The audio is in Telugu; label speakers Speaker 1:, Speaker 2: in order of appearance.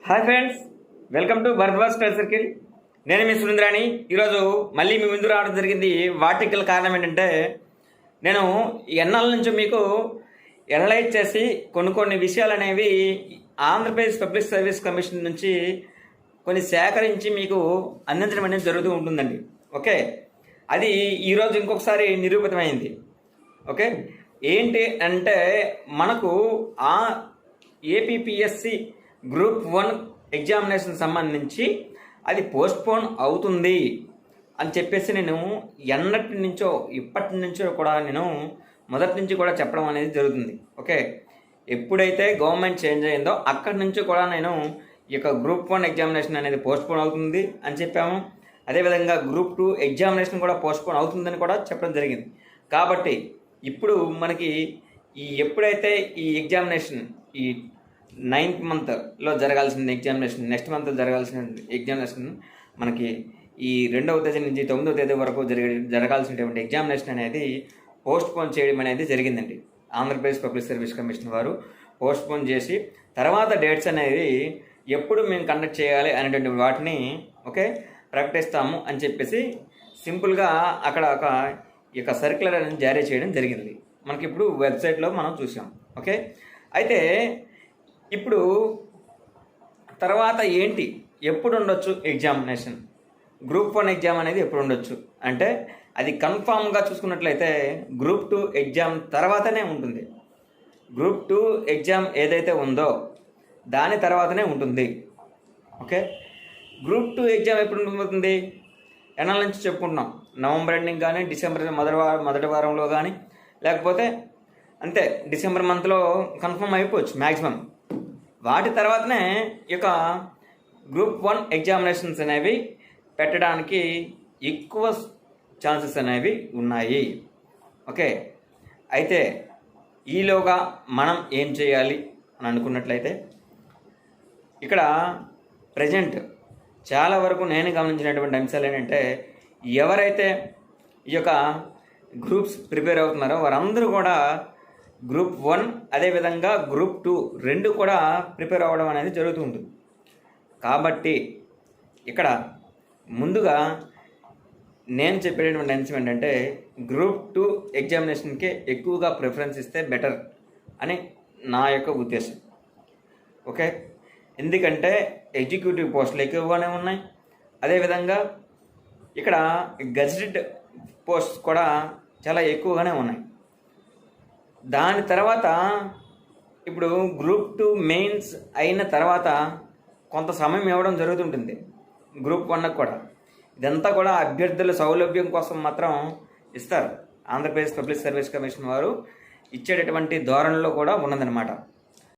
Speaker 1: Hi friends, welcome to Bharadwaj study circle. నేను మీ సురేంద్రాని. ఈరోజు మళ్ళీ మీ ముందు రావడం జరిగింది. వాటికి కారణం ఏంటంటే, నేను ఎన్నాళ్ళ నుంచి మీకు ఎనలైజ్ చేసి కొన్ని విషయాలు అనేవి ఆంధ్రప్రదేశ్ పబ్లిక్ సర్వీస్ కమిషన్ నుంచి కొన్ని సేకరించి మీకు అందించడం అనేది జరుగుతూ ఉంటుందండి. ఓకే, అది ఈరోజు ఇంకొకసారి నిరూపితమైంది. ఓకే, ఏంటి అంటే మనకు ఆ ఏపీపీఎస్సి గ్రూప్ 1 ఎగ్జామినేషన్ సంబంధించి అది పోస్ట్పోన్ అవుతుంది అని చెప్పేసి నేను ఇప్పటి నుంచో కూడా నేను మొదటి నుంచి కూడా చెప్పడం అనేది జరుగుతుంది. ఓకే, ఎప్పుడైతే గవర్నమెంట్ చేంజ్ అయిందో అక్కడి నుంచి కూడా నేను ఈ యొక్క గ్రూప్ 1 ఎగ్జామినేషన్ అనేది పోస్ట్పోన్ అవుతుంది అని చెప్పాము. అదేవిధంగా గ్రూప్ 2 ఎగ్జామినేషన్ కూడా పోస్ట్పోన్ అవుతుందని కూడా చెప్పడం జరిగింది. కాబట్టి ఇప్పుడు మనకి ఎప్పుడైతే ఈ ఎగ్జామినేషన్ ఈ 9th మంత్లో జరగాల్సిన ఎగ్జామినేషన్, నెక్స్ట్ మంత్ జరగాల్సిన ఎగ్జామినేషన్ మనకి ఈ 2వ తేదీ నుంచి 9వ తేదీ వరకు జరగాల్సినటువంటి ఎగ్జామినేషన్ అనేది పోస్ట్పోన్ చేయడం అనేది జరిగిందండి. ఆంధ్రప్రదేశ్ పబ్లిక్ సర్వీస్ కమిషన్ వారు పోస్ట్పోన్ చేసి తర్వాత డేట్స్ అనేది ఎప్పుడు మేము కండక్ట్ చేయాలి అనేటువంటి వాటిని ప్రకటిస్తాము అని చెప్పేసి సింపుల్గా అక్కడ ఈ యొక్క సర్క్యులర్ అనేది జారీ చేయడం జరిగింది. మనకి ఇప్పుడు వెబ్సైట్లో మనం చూసాం. ఓకే, అయితే ఇప్పుడు తర్వాత ఏంటి, ఎప్పుడు ఉండొచ్చు ఎగ్జామినేషన్, గ్రూప్ 1 ఎగ్జామ్ అనేది ఎప్పుడు ఉండొచ్చు అంటే అది కన్ఫామ్గా చూసుకున్నట్లయితే గ్రూప్ 2 ఎగ్జామ్ తర్వాతనే ఉంటుంది. గ్రూప్ 2 ఎగ్జామ్ ఏదైతే ఉందో దాని తర్వాతనే ఉంటుంది. ఓకే, గ్రూప్ 2 ఎగ్జామ్ ఎప్పుడు ఉంటుంది, ఎన్నాళ్ళ నుంచి చెప్పుకుంటున్నాం. నవంబర్ ఎండింగ్ కానీ, డిసెంబర్ మొదటి వారంలో కానీ, లేకపోతే అంతే డిసెంబర్ మంత్లో కన్ఫర్మ్ అయిపోవచ్చు మ్యాక్సిమం. వాటి తర్వాతనే ఈ యొక్క గ్రూప్ 1 ఎగ్జామినేషన్స్ అనేవి పెట్టడానికి ఎక్కువ ఛాన్సెస్ అనేవి ఉన్నాయి. ఓకే, అయితే ఈలోగా మనం ఏం చేయాలి అని అనుకున్నట్లయితే ఇక్కడ ప్రజెంట్ చాలా వరకు నేను గమనించినటువంటి అంశాలు ఏంటంటే, ఎవరైతే ఈ యొక్క గ్రూప్స్ ప్రిపేర్ అవుతున్నారో వారందరూ కూడా గ్రూప్ 1 అదేవిధంగా గ్రూప్ 2 రెండు కూడా ప్రిపేర్ అవ్వడం అనేది జరుగుతూ ఉంటుంది. కాబట్టి ఇక్కడ ముందుగా నేను చెప్పేటటువంటి అంశం ఏంటంటే, గ్రూప్ 2 ఎగ్జామినేషన్కే ఎక్కువగా ప్రిఫరెన్స్ ఇస్తే బెటర్ అని నా యొక్క ఉద్దేశం. ఓకే, ఎందుకంటే ఎగ్జిక్యూటివ్ పోస్టులు ఎక్కువగానే ఉన్నాయి. అదేవిధంగా ఇక్కడ గెజిటెడ్ పోస్ట్ కూడా చాలా ఎక్కువగానే ఉన్నాయి. దాని తర్వాత ఇప్పుడు గ్రూప్ 2 మెయిన్స్ అయిన తర్వాత కొంత సమయం ఇవ్వడం జరుగుతుంటుంది గ్రూప్ 1కు కూడా. ఇదంతా కూడా అభ్యర్థుల సౌలభ్యం కోసం మాత్రం ఇస్తారు. ఆంధ్రప్రదేశ్ పబ్లిక్ సర్వీస్ కమిషన్ వారు ఇచ్చేటటువంటి ధోరణిలో కూడా ఉన్నదన్నమాట.